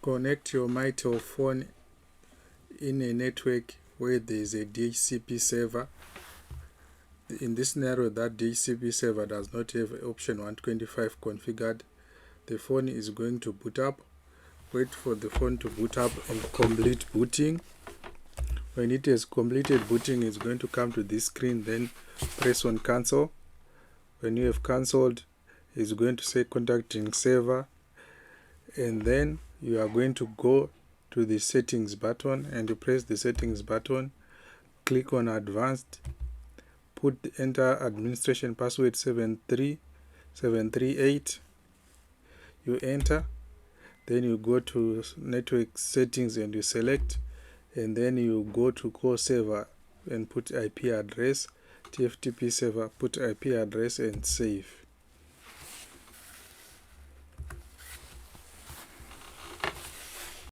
Connect your Mitel phone in a network where there is a DHCP server. In this scenario, that DHCP server does not have option 125 configured. The phone is going to boot up. Wait for the phone to boot up and complete booting. When it has completed booting, it's going to come to this screen. Then press on cancel. When you have cancelled, it's going to say contacting server, and then you are going to go to the settings button and you press the settings button, click on advanced, enter administration password 73738, you enter, then you go to network settings and you select, and then you go to core server and put IP address, TFTP server, put IP address and save.